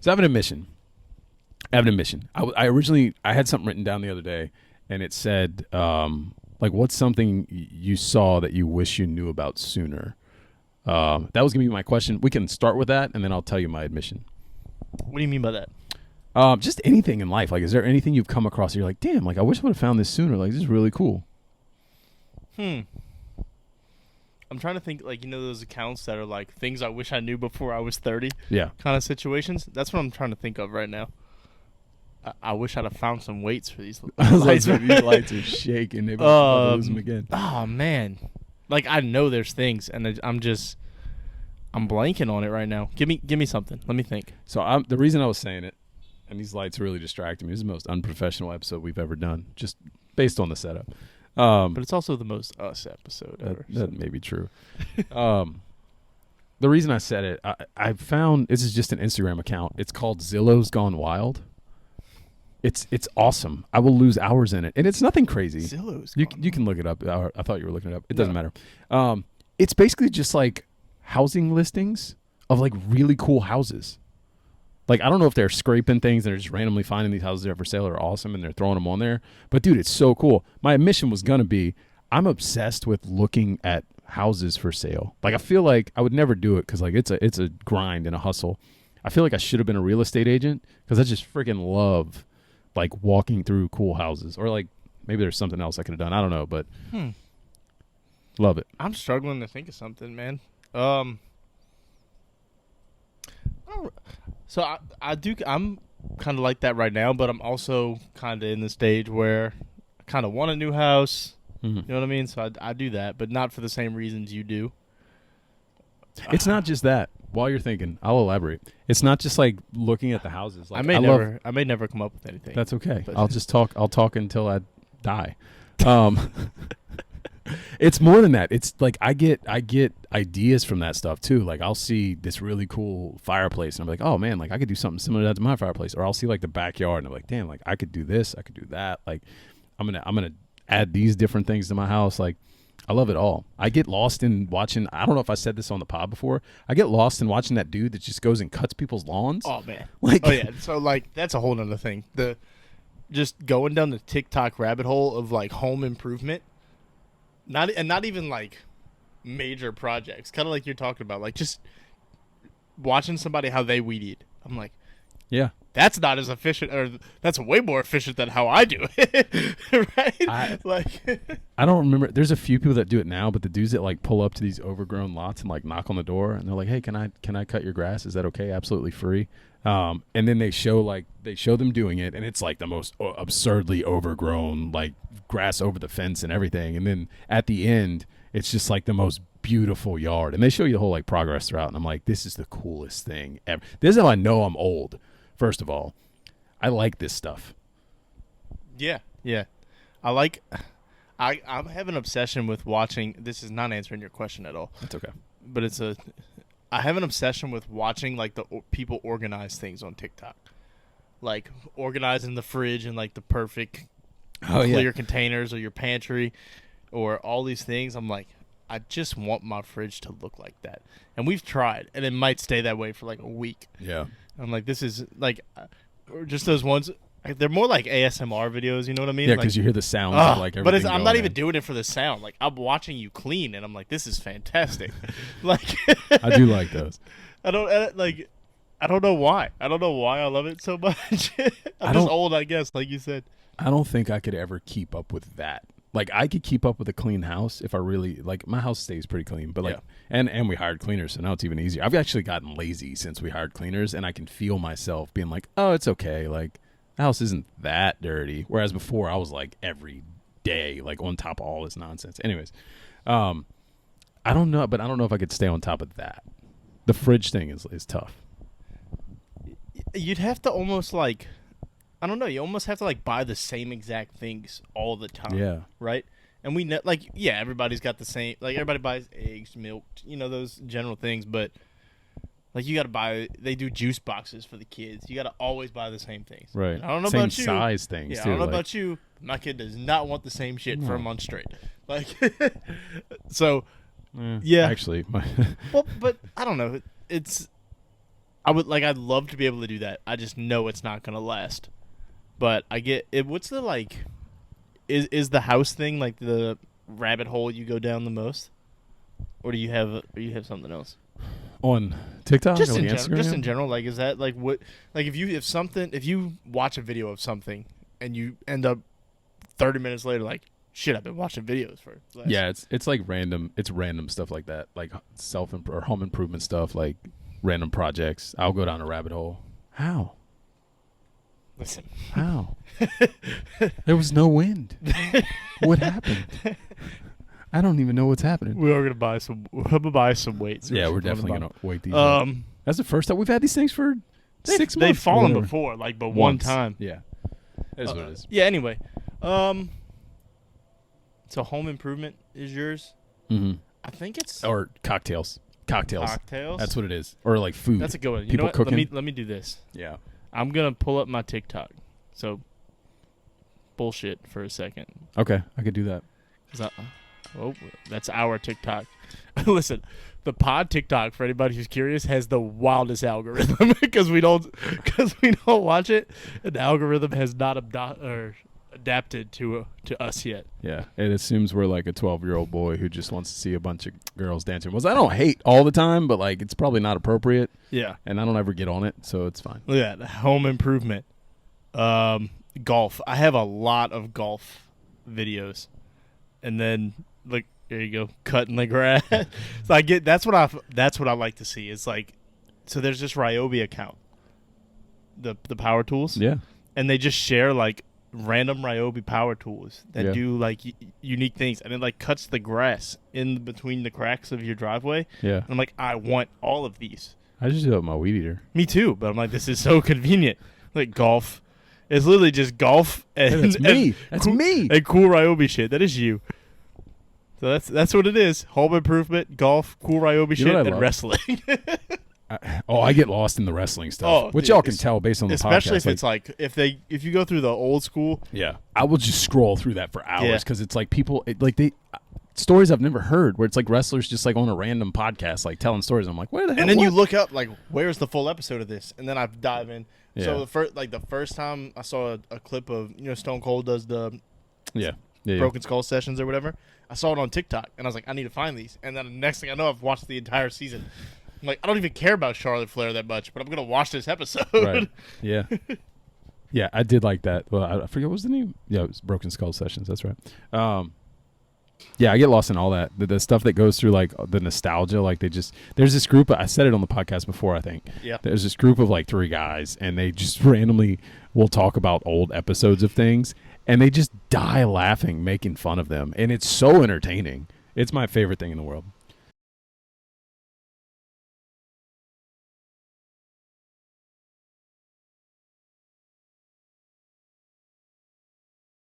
So I have an admission. I originally had something written down the other day, and it said, like, what's something you saw that you wish you knew about sooner? That was gonna be my question. We can start with that, and then I'll tell you my admission. What do you mean by that? Just anything in life. Like, is there anything you've come across that you're like, damn, like, I wish I would have found this sooner. Like, this is really cool. I'm trying to think, like, those accounts that are like things I wish I knew before I was 30. Yeah. Kind of situations. That's what I'm trying to think of right now. I wish I'd have found some weights for these lights. These lights are shaking. Maybe I'll lose them again. Oh man, like I know there's things, and I'm blanking on it right now. Give me something. Let me think. So the reason I was saying it, and these lights really distracted me. This is the most unprofessional episode we've ever done, just based on the setup. But it's also the most us episode ever. That may be true. The reason I said it, I found this is just an Instagram account. It's called Zillow's Gone Wild. It's awesome. I will lose hours in it, and it's nothing crazy. Zillow's you can look it up. I thought you were looking it up. It doesn't matter. It's basically just like housing listings of like really cool houses. Like, I don't know if they're scraping things and they're just randomly finding these houses that are for sale are awesome and they're throwing them on there. But dude, it's so cool. My admission was gonna be, I'm obsessed with looking at houses for sale. Like, I feel like I would never do it because like it's a grind and a hustle. I feel like I should have been a real estate agent because I just freaking love like walking through cool houses, or like maybe there's something else I could have done. I don't know, but love it. I'm struggling to think of something, man. So I'm kind of like that right now, but I'm also kind of in the stage where I kind of want a new house. You know what I mean? So I do that, but not for the same reasons you do. It's not just that. While you're thinking, I'll elaborate. It's not just like looking at the houses. Like, I may never come up with anything. That's okay. I'll just talk. I'll talk until I die. It's more than that. It's like I get ideas from that stuff too. Like, I'll see this really cool fireplace and I'm like, oh man, like I could do something similar to that to my fireplace. Or I'll see like the backyard and I'm like, damn, like I could do this, I could do that. Like I'm gonna add these different things to my house. Like, I love it all. I get lost in watching. I don't know if I said this on the pod before. I get lost in watching that dude that just goes and cuts people's lawns. Oh man. Like, oh yeah. So like that's a whole nother thing. Just going down the TikTok rabbit hole of like home improvement. Not even like major projects. Kind of like you're talking about. Like just watching somebody how they weed eat. I'm like, yeah. That's not as efficient, or that's way more efficient than how I do it, right? I don't remember. There's a few people that do it now, but the dudes that like pull up to these overgrown lots and like knock on the door and they're like, "Hey, can I cut your grass? Is that okay? Absolutely free." And then they show them doing it, and it's like the most absurdly overgrown, like grass over the fence and everything. And then at the end, it's just like the most beautiful yard, and they show you the whole like progress throughout. And I'm like, this is the coolest thing ever. This is how I know I'm old. First of all, I like this stuff. Yeah. I have an obsession with watching. This is not answering your question at all. That's okay. But I have an obsession with watching like the people organize things on TikTok, like organizing the fridge in like the perfect clear containers, or your pantry, or all these things. I'm like, I just want my fridge to look like that. And we've tried, and it might stay that way for like a week. Yeah. I'm like, this is like, or just those ones. They're more like ASMR videos. You know what I mean? Yeah, because like, you hear the sounds of like everything. But I'm not even doing it for the sound. Like, I'm watching you clean, and I'm like, this is fantastic. Like, I do like those. I don't know why. I don't know why I love it so much. I'm just old, I guess, like you said. I don't think I could ever keep up with that. Like, I could keep up with a clean house if I really, like, my house stays pretty clean, but like, and we hired cleaners, so now it's even easier. I've actually gotten lazy since we hired cleaners, and I can feel myself being like, oh, it's okay. Like, the house isn't that dirty. Whereas before I was like every day, like on top of all this nonsense. Anyways, I don't know, but I don't know if I could stay on top of that. The fridge thing is tough. You'd have to almost like, I don't know. You almost have to like buy the same exact things all the time. Yeah. Right. And we know, like, yeah, everybody's got the same. Like, everybody buys eggs, milk, those general things. But like, you got to buy. They do juice boxes for the kids. You got to always buy the same things. Right. And I don't know same about you. Size things. Yeah. Too, I don't know like, about you. My kid does not want the same shit for a month straight. Like, so. Yeah. Actually, well, but I don't know. I'd love to be able to do that. I just know it's not gonna last. But I get it. What's the like? Is the house thing like the rabbit hole you go down the most, or do you have something else on TikTok? Just or in Instagram? general, just in general. Like, is that like what? Like, if you watch a video of something and you end up 30 minutes later, like, shit, I've been watching videos for. Yeah, it's like random. It's random stuff like that, like or home improvement stuff, like random projects. I'll go down a rabbit hole. How? Listen. How? There was no wind. What happened? I don't even know what's happening. We are gonna buy some. We're gonna buy some weights. Yeah, we're definitely gonna weight these. That's the first time we've had these things for 6 months. They've fallen before, like, but one time. Yeah, that's what it is. Yeah. Anyway, so home improvement is yours. Mm-hmm. I think it's or cocktails. Cocktails. That's what it is. Or like food. That's a good one. You People know what? cooking. Let me do this. Yeah. I'm gonna pull up my TikTok. So bullshit for a second. Okay, I could do that. Oh, that's our TikTok. Listen, the pod TikTok, for anybody who's curious, has the wildest algorithm because we don't watch it, and the algorithm has not adapted to us yet. Yeah, it assumes we're like a 12-year-old boy who just wants to see a bunch of girls dancing. Well, I don't hate all the time, but like it's probably not appropriate. Yeah, and I don't ever get on it, so it's fine. Look at that, home improvement, golf. I have a lot of golf videos, and then look, there you go, cutting the grass. So I get that's what I like to see. It's like, so there's this Ryobi account, the power tools. Yeah, and they just share like random Ryobi power tools that do like unique things, and it like cuts the grass in between the cracks of your driveway. Yeah, and I'm like, I want all of these. I just do it with my weed eater. Me too, but I'm like, this is so convenient. Like golf, it's literally just golf and hey, that's me. That's me. And cool Ryobi shit. That is you. So that's what it is. Home improvement, golf, cool Ryobi shit, and wrestling. I get lost in the wrestling stuff, which y'all can tell based on the especially podcast. Especially if it's like if you go through the old school. Yeah, I will just scroll through that for hours because it's like people stories I've never heard where it's like wrestlers just like on a random podcast like telling stories. I'm like, where the hell? And then you look up like, where's the full episode of this? And then I dive in. Yeah. So the first time I saw a clip of Stone Cold does the Broken Skull sessions or whatever. I saw it on TikTok, and I was like, I need to find these. And then the next thing I know, I've watched the entire season. I'm like, I don't even care about Charlotte Flair that much, but I'm going to watch this episode. Right. Yeah. Yeah, I did like that. Well, I forget what was the name. Yeah, it was Broken Skull Sessions. That's right. Yeah, I get lost in all that. The stuff that goes through, like, the nostalgia. Like, there's this group. I said it on the podcast before, I think. Yeah. There's this group of, like, 3 guys, and they just randomly will talk about old episodes of things. And they just die laughing, making fun of them. And it's so entertaining. It's my favorite thing in the world.